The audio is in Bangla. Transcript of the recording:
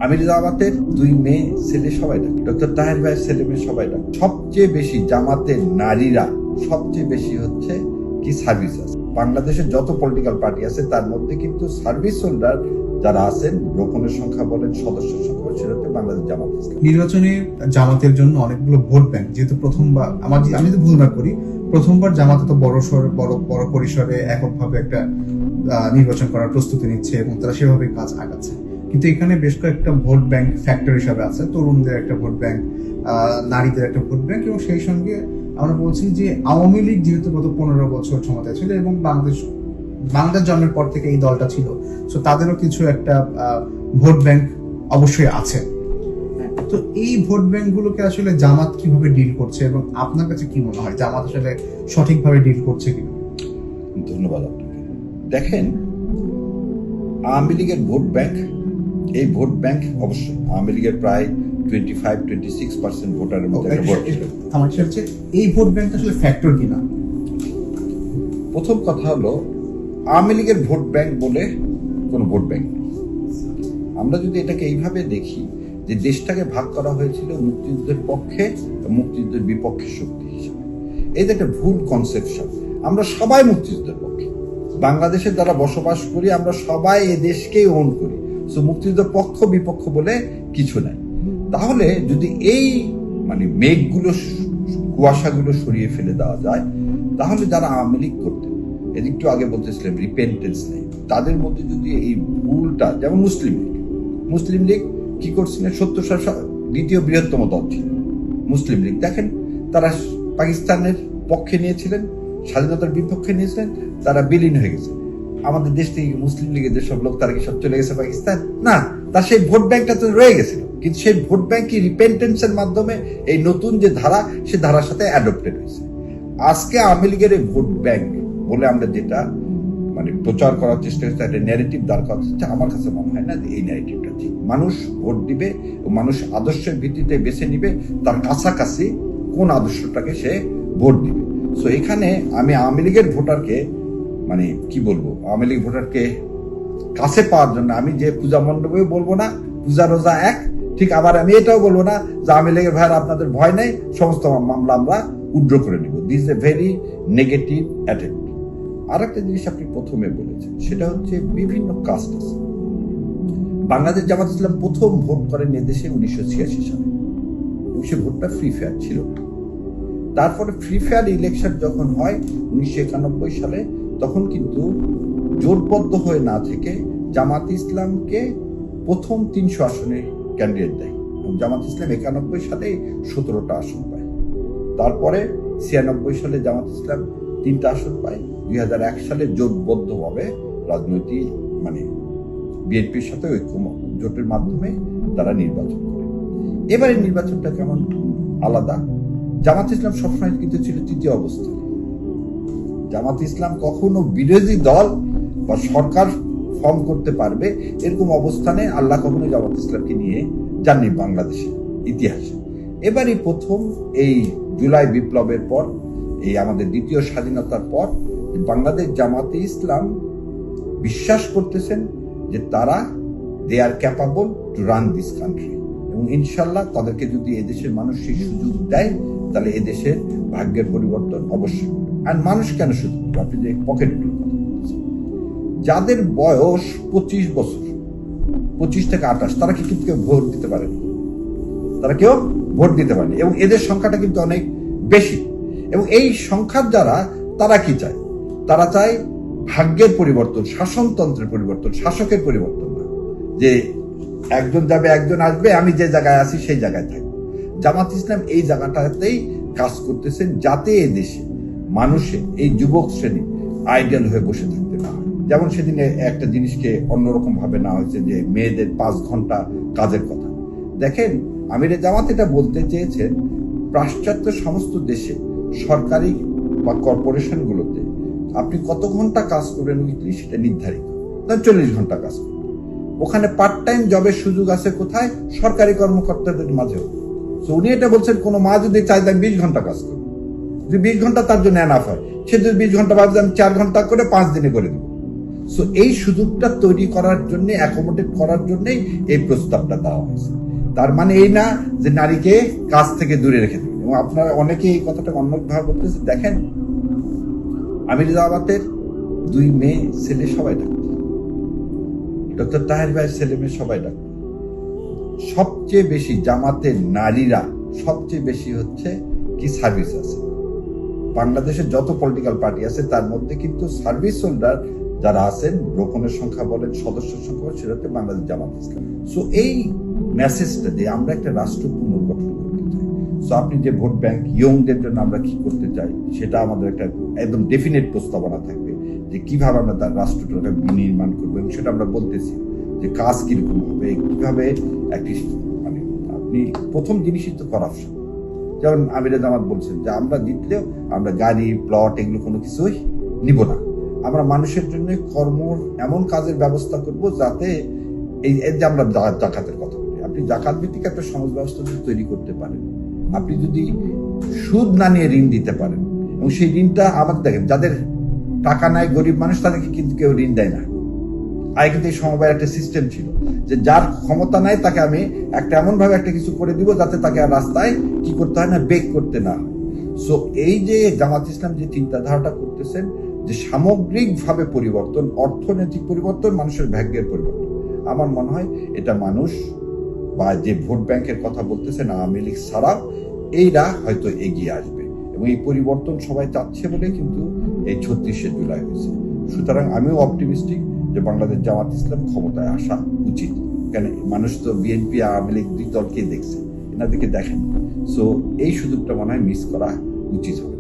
আমির জামাতের দুই মেয়ে ছেলে সবাই ডাক, ডক্টর তাহের ভাইয়ের ছেলে মেয়ে সবাই ডাক। সবচেয়ে বেশি জামাতের নারীরা সবচেয়ে বেশি হচ্ছে কি সার্ভিস আছে। বাংলাদেশের যত পলিটিক্যাল পার্টি আছে তার মধ্যে কিন্তু সার্ভিস হোল্ডার যারা আছেন, রোপণের সংখ্যা বলেন, সদস্যের সংখ্যা বলেন, সেটা হচ্ছে বাংলাদেশ জামাত ইসলাম। নির্বাচনে জামাতের জন্য অনেকগুলো ভোট ব্যাংক, যেহেতু প্রথমবার আমি যদি ভুল না করি, প্রথমবার জামাত তো বড় পরিসরে এককভাবে একটা নির্বাচন করার প্রস্তুতি নিচ্ছে এবং তারা সেভাবে কাজ আগাচ্ছে। কিন্তু এখানে বেশ কয়েকটা ভোট ব্যাংক ফ্যাক্টর হিসাবে আছে, তরুণদের একটা ভোট ব্যাংক, নারীদের একটা ভোট ব্যাংক, এবং সেই সঙ্গে আমরা বলছি যে আওয়ামী লীগ যেহেতু গত 15 বছর ক্ষমতায় ছিল এবং বাংলাদেশ জন্মের পর থেকে এই দলটা ছিল, তো তাদেরও কিছু একটা ভোট ব্যাংক অবশ্যই আছে। তো এই ভোট ব্যাংক গুলোকে আসলে জামাত কিভাবে ডিল করছে এবং আপনার কাছে কি মনে হয় জামাত আসলে সঠিকভাবে ডিল করছে কিনা? ধন্যবাদ আপনাকে। দেখেন, আওয়ামী লীগের ভোট ব্যাংক, এই ভোট ব্যাংক অবশ্যই আওয়ামী লীগের প্রায় 25-26% ভোটারের মধ্যে একটা ভোট ছিল। আমার হচ্ছে এই ভোট ব্যাংক আসলে ফ্যাক্টর কিনা। প্রথম কথা হলো, আওয়ামী লীগের ভোট ব্যাংক বলে কোনো ভোট ব্যাংক নেই। আমরা যদি এটাকে এইভাবে দেখি যে দেশটাকে ভাগ করা হয়েছিল মুক্তিযুদ্ধের পক্ষে, মুক্তিযুদ্ধের বিপক্ষে শক্তি হিসেবে, এই যে একটা ভুল কনসেপশন। আমরা সবাই মুক্তিযুদ্ধের পক্ষে, বাংলাদেশে যারা বসবাস করি আমরা সবাই এ দেশকেই ওন করি, সো মুক্তিযুদ্ধের পক্ষ বিপক্ষ বলে কিছু নাই। তাহলে যদি এই মেঘগুলো, কুয়াশাগুলো সরিয়ে ফেলে দেওয়া যায়, তাহলে যারা আওয়ামী লীগ করতেন, একটু আগে বলতেছিলাম রিপেন্টেন্স নেই, তাদের মধ্যে যদি এই ভুলটা, যেমন মুসলিম লীগ কি করছিলেন, 70 সাল দ্বিতীয় বৃহত্তম দল ছিল মুসলিম লীগ। দেখেন, তারা পাকিস্তানের পক্ষে নিয়েছিলেন, স্বাধীনতার বিপক্ষে নিয়েছিলেন, তারা বিলীন হয়ে গেছে। আমাদের দেশ থেকে মুসলিম লীগের যেসব লোক, তারা কি সব চলে গেছে পাকিস্তান? না, তার সেই ভোট ব্যাংকটা তো রয়ে গেছিল, কিন্তু সেই ভোট ব্যাংক কি রিপেন্টেন্সের মাধ্যমে এই নতুন যে ধারা, সে ধারার সাথে অ্যাডপ্টেড হয়েছে। আজকে আওয়ামী লীগের এই ভোট ব্যাংক বলে আমরা যেটা প্রচার করার চেষ্টা করছে, একটা ন্যারেটিভ দাঁড় করার চেষ্টা, আমার কাছে মনে হয় না যে এই ন্যারেটিভটা ঠিক। মানুষ ভোট দিবে, মানুষ আদর্শের ভিত্তিতে বেছে নিবে তার কাছাকাছি কোন আদর্শটাকে সে ভোট দিবে। সো এখানে আমি আওয়ামী লীগের ভোটারকে কি বলবো, আওয়ামী লীগ ভোটারকে কাছে পাওয়ার জন্য আমি যে পূজা মণ্ডপে বলবো না পূজা রোজা এক, ঠিক আবার আমি এটাও বলবো না যে আওয়ামী লীগের ভাইয়ের আপনাদের ভয় নেই, সমস্ত মামলা আমরা উইথড্র করে নিব। This is a very negative attempt. আর একটা জিনিস আপনি প্রথমে বলেছেন, সেটা হচ্ছে বিভিন্ন কাস্ট আছে। বাংলাদেশ জামাত ইসলাম প্রথম ভোট করেন এদেশে 1986 সালে, এবং সে ভোটটা ফ্রি ফেয়ার ছিল। তারপরে ফ্রি ফেয়ার ইলেকশন যখন হয় 1991 সালে, তখন কিন্তু জোটবদ্ধ হয়ে না থেকে জামাত ইসলামকে প্রথম 300 আসনে ক্যান্ডিডেট দেয়, এবং জামাত ইসলাম 91 সালে 17টা আসন পায়। তারপরে 96 সালে জামাত ইসলাম 3টা আসন পায়। 2001 সালে জোটবদ্ধভাবে রাজনৈতিক বিএনপির সাথে জোটের মাধ্যমে তারা নির্বাচন করে। এবারে নির্বাচনটা কেমন আলাদা। জামাত ইসলাম সবসময় কিন্তু ছিল তৃতীয় অবস্থানে। জামাত ইসলাম কখনো বিরোধী দল বা সরকার ফর্ম করতে পারবে এরকম অবস্থানে আল্লাহ কখনো জামাত ইসলামকে নিয়ে যাননি বাংলাদেশের ইতিহাসে। এবারই প্রথম এই জুলাই বিপ্লবের পর, এই আমাদের দ্বিতীয় স্বাধীনতার পর, বাংলাদেশ জামাতে ইসলাম বিশ্বাস করতেছেন যে তারা they are capable to run this country, এবং ইনশাল্লাহ তাদেরকে যদি এদেশের মানুষ সেই সুযোগ দেয়, তাহলে এদেশের ভাগ্যের পরিবর্তন অবশ্যই হবে। আর মানুষ কেন শুধু, আপনি যে পকেট যাদের বয়স 25 বছর, 25 থেকে 28, তারা কি কিন্তু কেউ ভোট দিতে পারেনি, তারা কেউ ভোট দিতে পারেনি, এবং এদের সংখ্যাটা কিন্তু অনেক বেশি। এবং এই সংখ্যার যারা, তারা কি চায়? তারা চায় ভাগ্যের পরিবর্তন, শাসনতন্ত্রের পরিবর্তন, শাসকের পরিবর্তন না, যে একজন যাবে একজন আসবে, আমি যে জায়গায় আছি সেই জায়গায় থাকবো। জামাত ইসলাম এই জায়গাটাতেই কাজ করতেছেন, যাতে এদেশে মানুষের এই যুবক শ্রেণী আইডিয়াল হয়ে বসে থাকতে না হয়। যেমন সেদিনে একটা জিনিসকে অন্যরকম ভাবে নেওয়া হয়েছে, যে মেয়েদের 5 ঘন্টা কাজের কথা। দেখেন, আমির জামাত এটা বলতে চেয়েছেন, পাশ্চাত্য সমস্ত দেশে সরকারি বা কর্পোরেশনগুলোতে আপনি কত ঘন্টা কাজ করবেন উইকলি সেটা নির্ধারিত, 40 ঘন্টা কাজ করবেন। ওখানে পার্ট টাইম জবের সুযোগ আছে কোথায়? সরকারি কর্মকর্তাদের মাঝেও। তো উনি এটা বলছেন, কোনো মা যদি চায় আমি 20 ঘন্টা কাজ করবো, যদি 20 ঘন্টা তার জন্য এনাফ হয়, সে যদি 20 ঘন্টা ভাবছে আমি 4 ঘন্টা করে 5 দিনে করে দেবো। সো এই সুযোগটা তৈরি করার জন্য, অ্যাকোমোডেট করার জন্যই এই প্রস্তাবটা দেওয়া হয়েছে। তার মানে এই না যে নারীকে কাজ থেকে দূরে রেখে দেবেন। এবং আপনারা অনেকে এই কথাটা অন্যভাবে বলতেছে, দেখেন আমির জামাতের 2 মেয়ে ছেলে সবাই ডাক্তার, ডক্টর তাহের ভাইয়ের ছেলে মেয়ে সবাই ডাক্তার। সবচেয়ে বেশি জামাতের নারীরা সবচেয়ে বেশি হচ্ছে কি সার্ভিস আছে। বাংলাদেশের যত পলিটিক্যাল পার্টি আছে তার মধ্যে কিন্তু সার্ভিস হোল্ডার যারা আছেন, রোকনের সংখ্যা বলেন, সদস্যের সংখ্যা বলেন, সেটা হচ্ছে বাংলাদেশ জামাত ইসলাম। সো এই মেসেজটা দিয়ে আমরা একটা রাষ্ট্র পুনর্গঠন করতে চাই। সো আপনি যে ভোট ব্যাংক, ইয়ংদের জন্য আমরা কি করতে চাই, সেটা আমাদের একটা একদম ডেফিনেট প্রস্তাবনা থাকবে যে কিভাবে আমরা তার রাষ্ট্রটাকে বিনির্মাণ করবো। এবং সেটা আমরা বলতেছি যে কাজ কিরকম হবে, কিভাবে একটি মানে আপনি প্রথম জিনিসই তো করাপশন। যেমন আমিরে জামাত বলছেন যে আমরা জিতলেও আমরা গাড়ি, প্লট এগুলো কোনো কিছুই নিব না। আমরা মানুষের জন্য কর্ম এমন কাজের ব্যবস্থা করব যাতে এই যে আমরা জাকাতের কথা বলি, আপনি জাকাত ভিত্তিক একটা সমাজ ব্যবস্থা যদি তৈরি করতে পারেন, আপনি যদি সুদ না নিয়ে ঋণ দিতে পারেন, এবং সেই ঋণটা আমাদের দেখেন যাদের টাকা নাই, গরিব মানুষ, তাদেরকে কিন্তু কেউ ঋণ দেয় না। আগে কিন্তু এই সমবায়ের একটা সিস্টেম ছিল যে যার ক্ষমতা নাই তাকে আমি একটা এমন ভাবে একটা কিছু করে দিব যাতে তাকে আর রাস্তায় কি করতে হয় না, বেক করতে না হয়। সো এই যে জামাত ইসলাম যে চিন্তাধারাটা করতেছেন যে সামগ্রিকভাবে পরিবর্তন, অর্থনৈতিক পরিবর্তন, মানুষের ভাগ্যের পরিবর্তন, আমার মনে হয় এটা মানুষ বা যে ভোট ব্যাংকের কথা বলতেছেন আওয়ামী লীগ ছাড়াও এইরা হয়তো এগিয়ে আসবে। এবং এই পরিবর্তন সবাই চাচ্ছে বলে কিন্তু এই 36শে জুলাই হয়েছে। সুতরাং আমিও অপটিমিস্টিক যে বাংলাদেশ জামাত ইসলাম ক্ষমতায় আসা উচিত। কেন মানুষ তো বিএনপি, আওয়ামী লীগ 2 দলকে দেখছে, এনাদেরকে দেখেন। সো এই সুযোগটা মনে হয় মিস করা উচিত হবে।